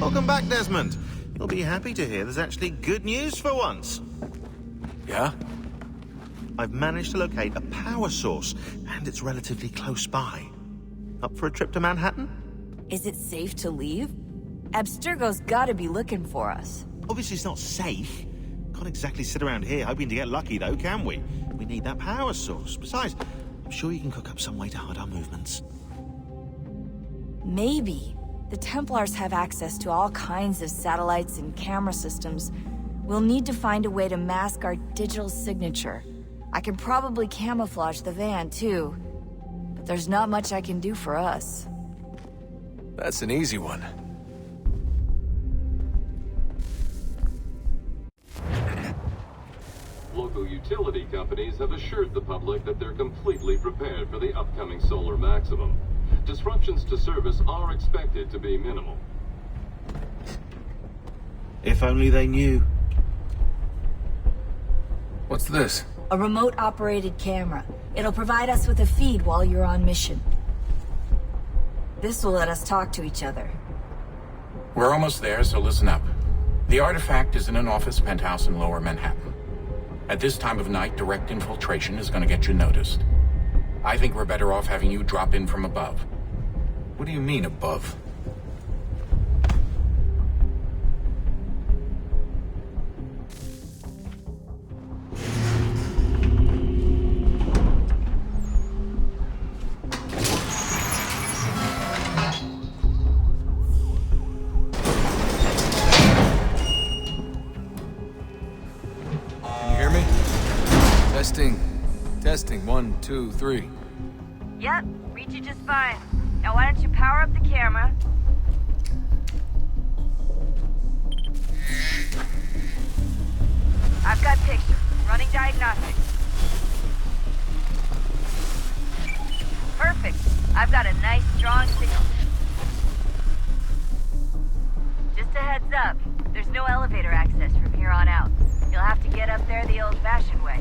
Welcome back, Desmond. You'll be happy to hear there's actually good news for once. Yeah? I've managed to locate a power source, and it's relatively close by. Up for a trip to Manhattan? Is it safe to leave? Abstergo's gotta be looking for us. Obviously it's not safe. Can't exactly sit around here hoping to get lucky, though, can we? We need that power source. Besides, I'm sure you can cook up some way to hide our movements. Maybe. The Templars have access to all kinds of satellites and camera systems. We'll need to find a way to mask our digital signature. I can probably camouflage the van, too. But there's not much I can do for us. That's an easy one. Local utility companies have assured the public that they're completely prepared for the upcoming solar maximum. Disruptions to service are expected to be minimal. If only they knew. What's this? A remote-operated camera. It'll provide us with a feed while you're on mission. This will let us talk to each other. We're almost there, so listen up. The artifact is in an office penthouse in Lower Manhattan. At this time of night, direct infiltration is going to get you noticed. I think we're better off having you drop in from above. What do you mean, above? Testing, 1, 2, 3. Yep, read you just fine. Now why don't you power up the camera? I've got pictures. Running diagnostics. Perfect. I've got a nice, strong signal. Just a heads up, there's no elevator access from here on out. You'll have to get up there the old-fashioned way.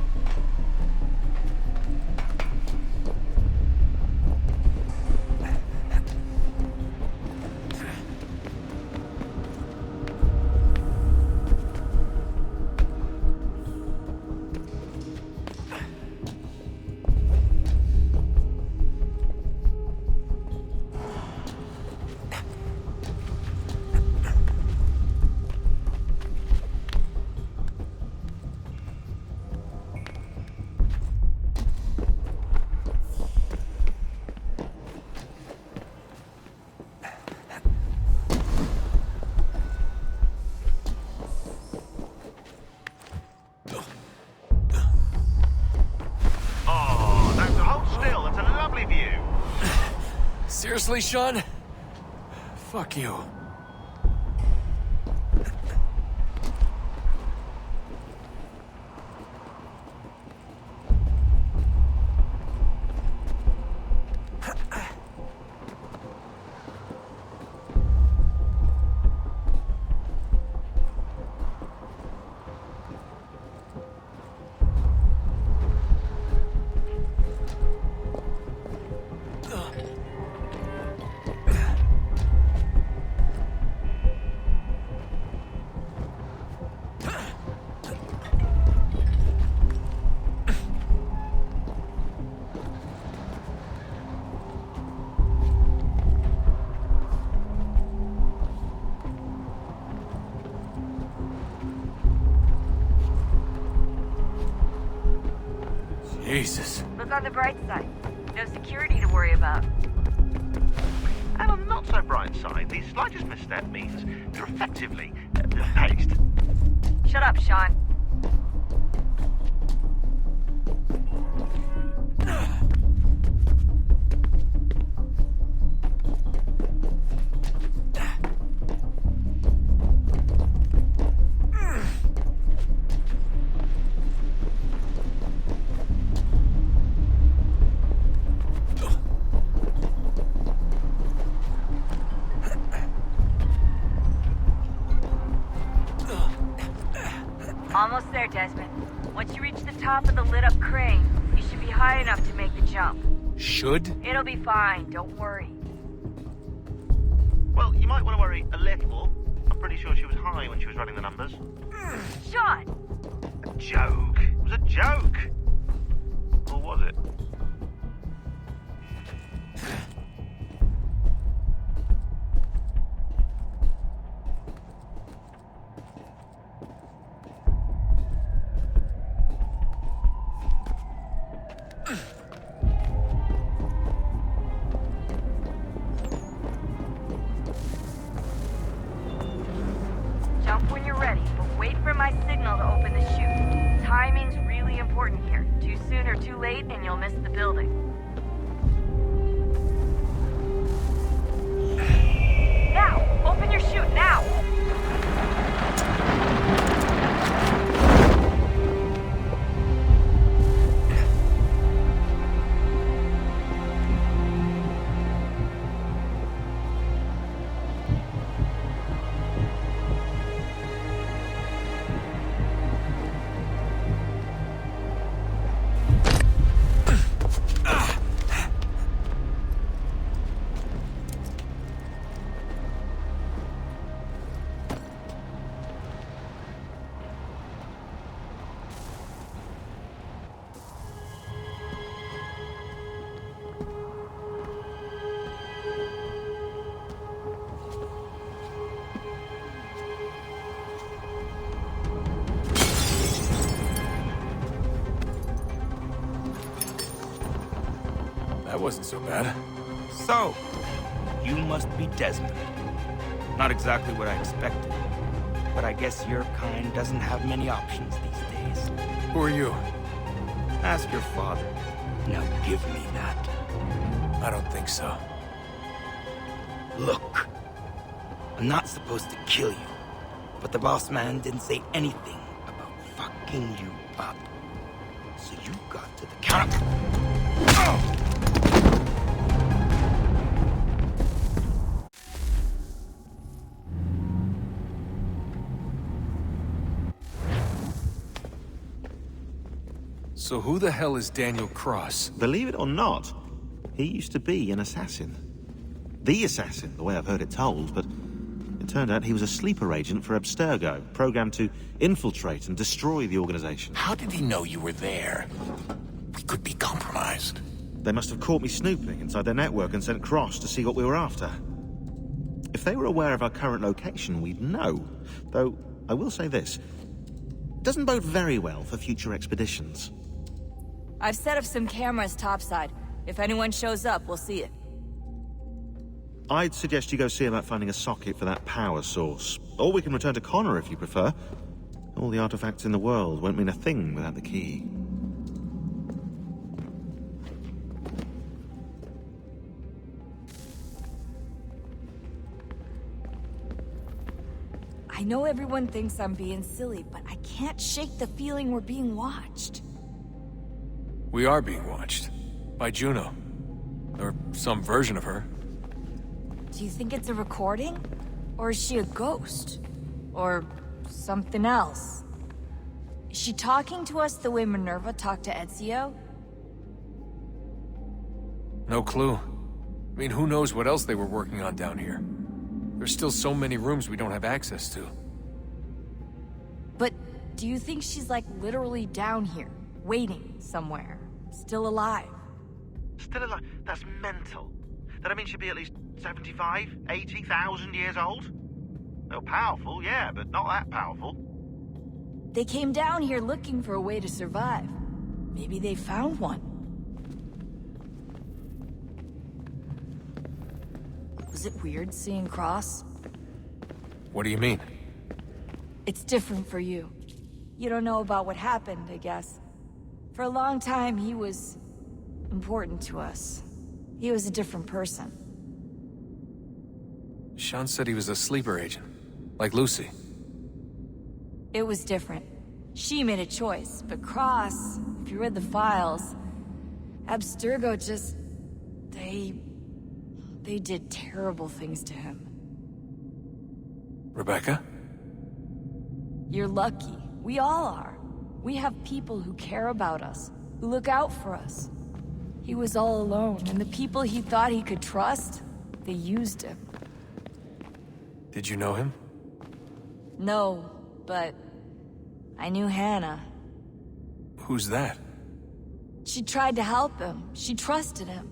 Seriously, Sean? Fuck you. Jesus. Look on the bright side. No security to worry about. And on the not so bright side, the slightest misstep means you're effectively paced. Shut up, Sean. Almost there, Desmond. Once you reach the top of the lit-up crane, you should be high enough to make the jump. Should? It'll be fine, don't worry. Well, you might want to worry a little. pretty sure she was high when she was running the numbers. Sean! A joke. It was a joke. Or was it? Jump when you're ready, but wait for my signal to open the chute. Timing's really important here. Too soon or too late, and you'll miss the building. Now! Open your chute, now! That wasn't so bad. So, you must be Desmond. Not exactly what I expected, but I guess your kind doesn't have many options these days. Who are you? Ask your father. Now give me that. I don't think so. Look, I'm not supposed to kill you, but the boss man didn't say anything about fucking you up. So you got to the counter. So who the hell is Daniel Cross? Believe it or not, he used to be an assassin. The assassin, the way I've heard it told, but it turned out he was a sleeper agent for Abstergo, programmed to infiltrate and destroy the organization. How did he know you were there? We could be compromised. They must have caught me snooping inside their network and sent Cross to see what we were after. If they were aware of our current location, we'd know. Though, I will say this. It doesn't bode very well for future expeditions. I've set up some cameras topside. If anyone shows up, we'll see it. I'd suggest you go see about finding a socket for that power source. Or we can return to Connor if you prefer. All the artifacts in the world won't mean a thing without the key. I know everyone thinks I'm being silly, but I can't shake the feeling we're being watched. We are being watched. By Juno. Or some version of her. Do you think it's a recording? Or is she a ghost? Or something else? Is she talking to us the way Minerva talked to Ezio? No clue. I mean, who knows what else they were working on down here? There's still so many rooms we don't have access to. But do you think she's like literally down here, waiting somewhere, still alive? Still alive? That's mental. That I mean she'd be at least 75, 80,000 years old? They're powerful, yeah, but not that powerful. They came down here looking for a way to survive. Maybe they found one. Was it weird seeing Cross? What do you mean? It's different for you. You don't know about what happened, I guess. For a long time, he was important to us. He was a different person. Sean said he was a sleeper agent. Like Lucy. It was different. She made a choice, but Cross, if you read the files, Abstergo just... They did terrible things to him. Rebecca? You're lucky. We all are. We have people who care about us, who look out for us. He was all alone, and the people he thought he could trust, they used him. Did you know him? No, but I knew Hannah. Who's that? She tried to help him. She trusted him.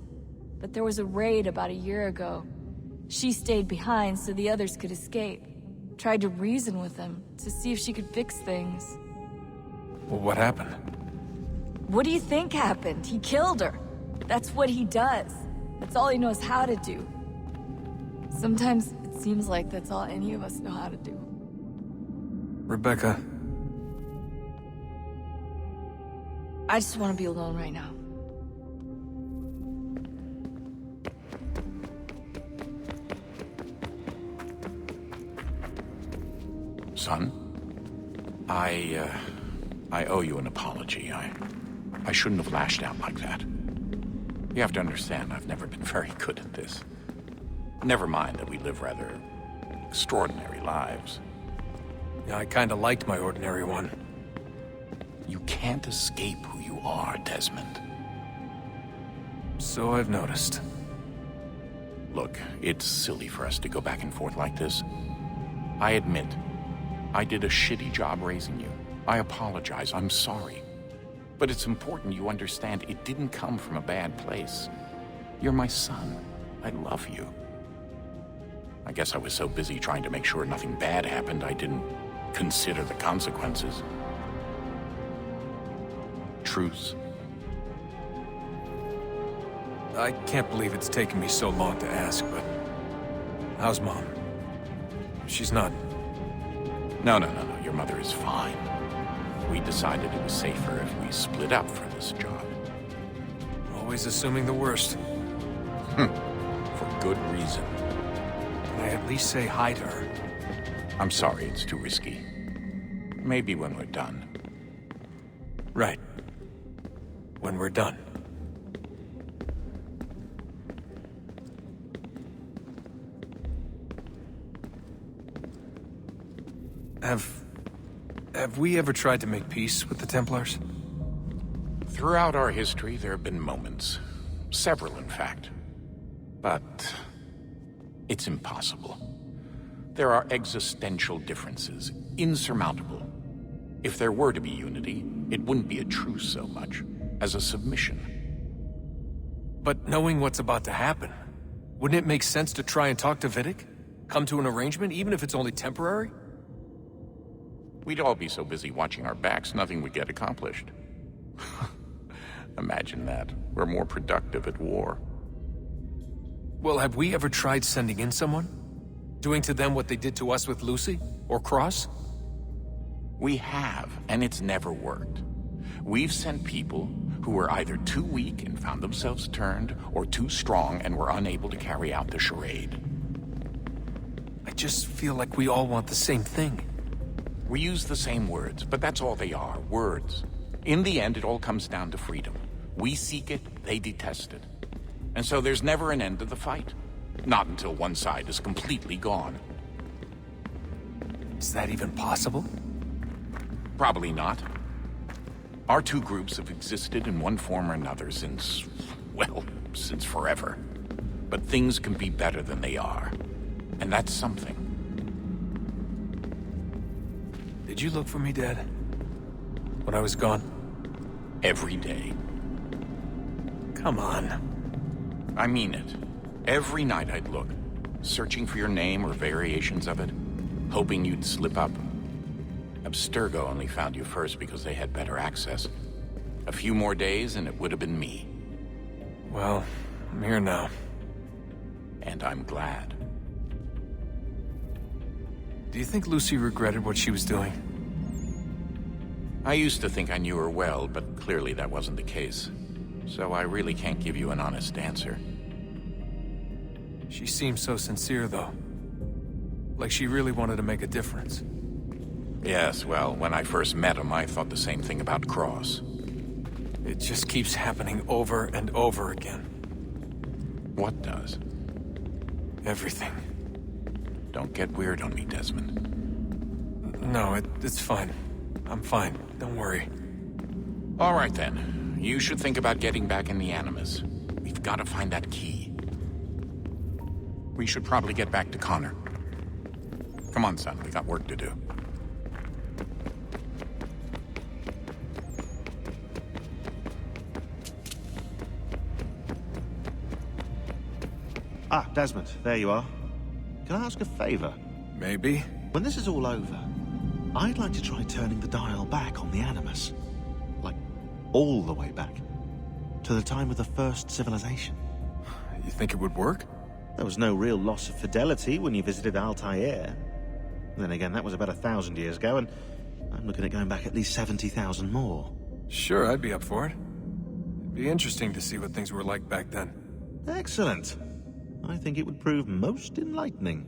But there was a raid about a year ago. She stayed behind so the others could escape. Tried to reason with him to see if she could fix things. Well, what happened? What do you think happened? He killed her. That's what he does. That's all he knows how to do. Sometimes it seems like that's all any of us know how to do. Rebecca. I just want to be alone right now. Son, I owe you an apology. I shouldn't have lashed out like that. You have to understand, I've never been very good at this. Never mind that we live rather extraordinary lives. Yeah, I kinda liked my ordinary one. You can't escape who you are, Desmond. So I've noticed. Look, it's silly for us to go back and forth like this. I admit, I did a shitty job raising you. I apologize, I'm sorry. But it's important you understand it didn't come from a bad place. You're my son. I love you. I guess I was so busy trying to make sure nothing bad happened, I didn't consider the consequences. Truce. I can't believe it's taken me so long to ask, but... how's Mom? She's not... No. Your mother is fine. We decided it was safer if we split up for this job. Always assuming the worst. For good reason. Can I at least say hi to her? I'm sorry, it's too risky. Maybe when we're done. Right. When we're done. Have we ever tried to make peace with the Templars? Throughout our history, there have been moments. Several, in fact. But... it's impossible. There are existential differences, insurmountable. If there were to be unity, it wouldn't be a truce so much as a submission. But knowing what's about to happen, wouldn't it make sense to try and talk to Vidic? Come to an arrangement, even if it's only temporary? We'd all be so busy watching our backs, nothing would get accomplished. Imagine that. We're more productive at war. Well, have we ever tried sending in someone? Doing to them what they did to us with Lucy? Or Cross? We have, and it's never worked. We've sent people who were either too weak and found themselves turned, or too strong and were unable to carry out the charade. I just feel like we all want the same thing. We use the same words, but that's all they are, words. In the end, it all comes down to freedom. We seek it, they detest it. And so there's never an end to the fight. Not until one side is completely gone. Is that even possible? Probably not. Our two groups have existed in one form or another since, well, since forever. But things can be better than they are. And that's something. Did you look for me, Dad? When I was gone? Every day. Come on. I mean it. Every night I'd look, searching for your name or variations of it, hoping you'd slip up. Abstergo only found you first because they had better access. A few more days and it would have been me. Well, I'm here now. And I'm glad. Do you think Lucy regretted what she was doing? I used to think I knew her well, but clearly that wasn't the case. So I really can't give you an honest answer. She seemed so sincere, though. Like she really wanted to make a difference. Yes, well, when I first met him, I thought the same thing about Cross. It just keeps happening over and over again. What does? Everything. Don't get weird on me, Desmond. No, it's fine. I'm fine. Don't worry. All right, then. You should think about getting back in the Animus. We've got to find that key. We should probably get back to Connor. Come on, son. We got work to do. Ah, Desmond, there you are. Can I ask a favor? Maybe. When this is all over, I'd like to try turning the dial back on the Animus. Like, all the way back. To the time of the first civilization. You think it would work? There was no real loss of fidelity when you visited Altair. Then again, that was about 1,000 years ago, and I'm looking at going back at least 70,000 more. Sure, I'd be up for it. It'd be interesting to see what things were like back then. Excellent. I think it would prove most enlightening.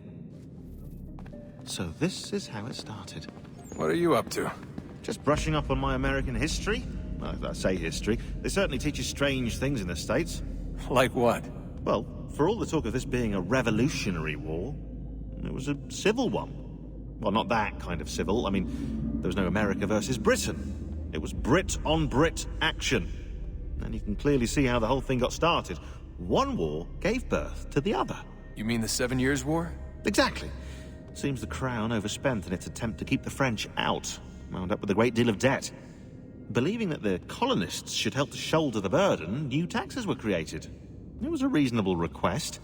So this is how it started. What are you up to? Just brushing up on my American history. Well, I say history. They certainly teach you strange things in the States. Like what? Well, for all the talk of this being a revolutionary war, it was a civil one. Well, not that kind of civil. I mean, there was no America versus Britain. It was Brit on Brit action. And you can clearly see how the whole thing got started. One war gave birth to the other. You mean the 7 Years' War? Exactly. Seems the Crown overspent in its attempt to keep the French out, wound up with a great deal of debt. Believing that the colonists should help to shoulder the burden, new taxes were created. It was a reasonable request,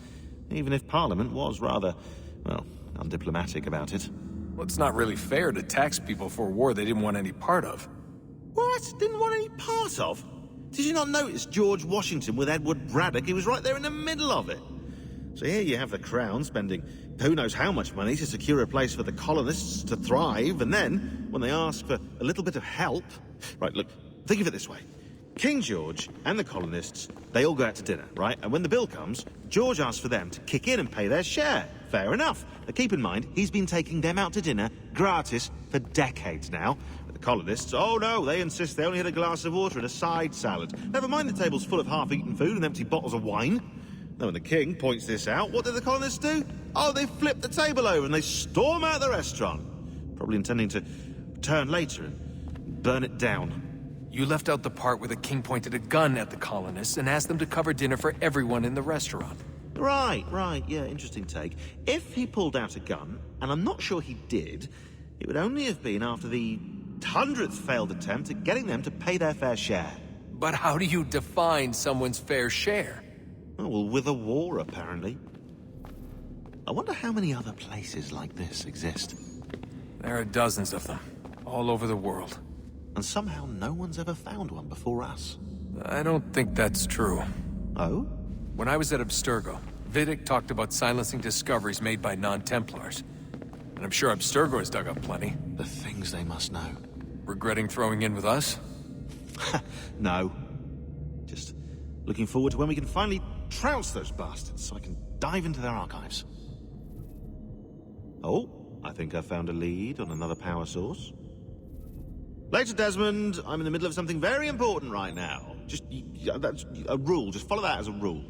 even if Parliament was rather, well, undiplomatic about it. Well, it's not really fair to tax people for a war they didn't want any part of. What? Didn't want any part of? Did you not notice George Washington with Edward Braddock? He was right there in the middle of it. So here you have the Crown spending who knows how much money to secure a place for the colonists to thrive, and then, when they ask for a little bit of help... Right, look, think of it this way. King George and the colonists, they all go out to dinner, right? And when the bill comes, George asks for them to kick in and pay their share. Fair enough. But keep in mind, he's been taking them out to dinner, gratis, for decades now. But the colonists, oh no, they insist they only had a glass of water and a side salad. Never mind the table's full of half-eaten food and empty bottles of wine. Now, when the king points this out, what do the colonists do? Oh, they flip the table over and they storm out the restaurant. Probably intending to return later and burn it down. You left out the part where the king pointed a gun at the colonists and asked them to cover dinner for everyone in the restaurant. Right, yeah, interesting take. If he pulled out a gun, and I'm not sure he did, it would only have been after the 100th failed attempt at getting them to pay their fair share. But how do you define someone's fair share? Oh, well, with a war, apparently. I wonder how many other places like this exist. There are dozens of them, all over the world. And somehow no one's ever found one before us. I don't think that's true. Oh? When I was at Abstergo, Vidic talked about silencing discoveries made by non-Templars. And I'm sure Abstergo has dug up plenty. The things they must know. Regretting throwing in with us? No. Just looking forward to when we can finally trounce those bastards so I can dive into their archives. Oh, I think I found a lead on another power source. Later, Desmond. I'm in the middle of something very important right now. Just, that's a rule. Just follow that as a rule.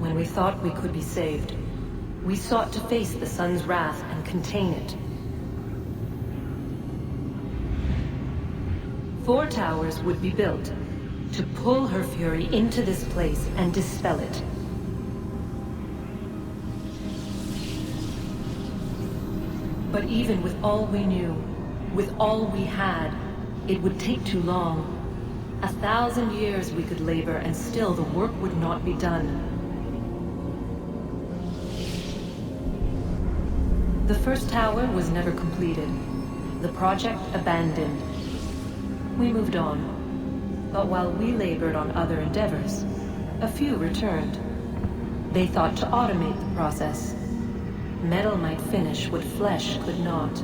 When we thought we could be saved, we sought to face the sun's wrath and contain it. 4 towers would be built to pull her fury into this place and dispel it. But even with all we knew, with all we had, it would take too long. 1,000 years we could labor and still the work would not be done. The first tower was never completed. The project abandoned. We moved on. But while we labored on other endeavors, a few returned. They thought to automate the process. Metal might finish what flesh could not.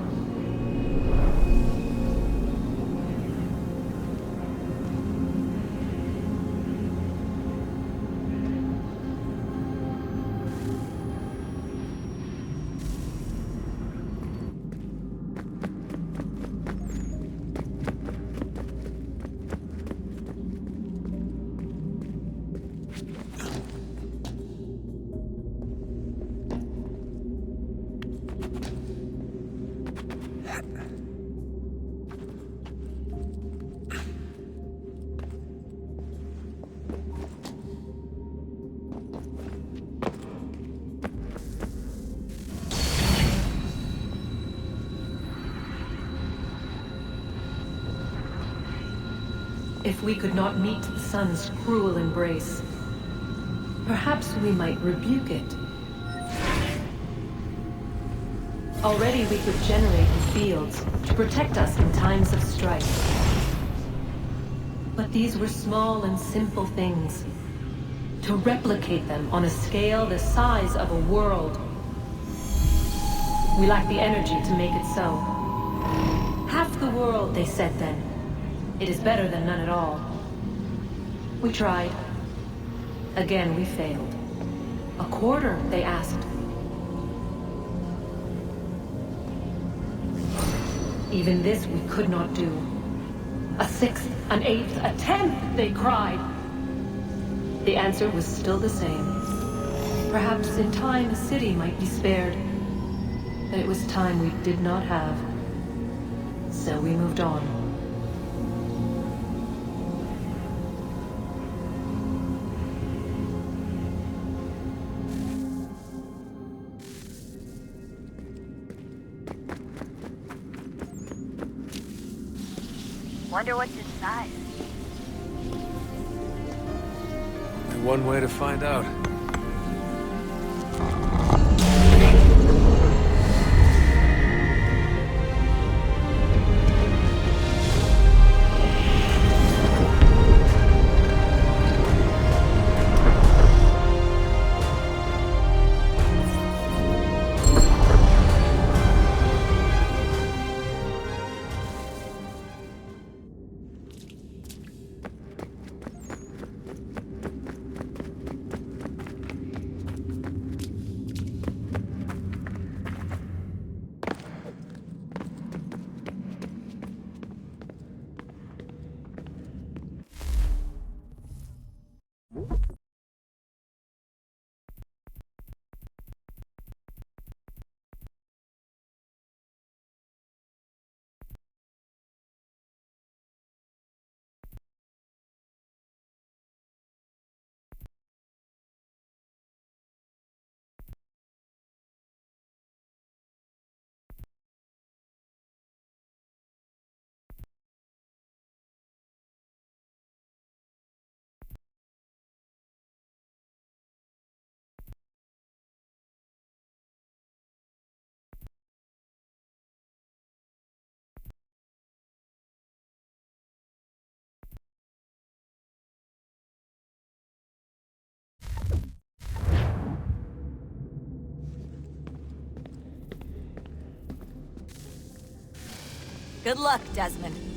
If we could not meet the sun's cruel embrace, perhaps we might rebuke it. Already we could generate the fields to protect us in times of strife. But these were small and simple things. To replicate them on a scale the size of a world, we lack the energy to make it so. Half the world, they said then. It is better than none at all. We tried. Again, we failed. A quarter, they asked. Even this we could not do. A sixth, an eighth, a tenth, they cried. The answer was still the same. Perhaps in time a city might be spared. But it was time we did not have. So we moved on. Wonder what's inside. Only one way to find out. Good luck, Desmond.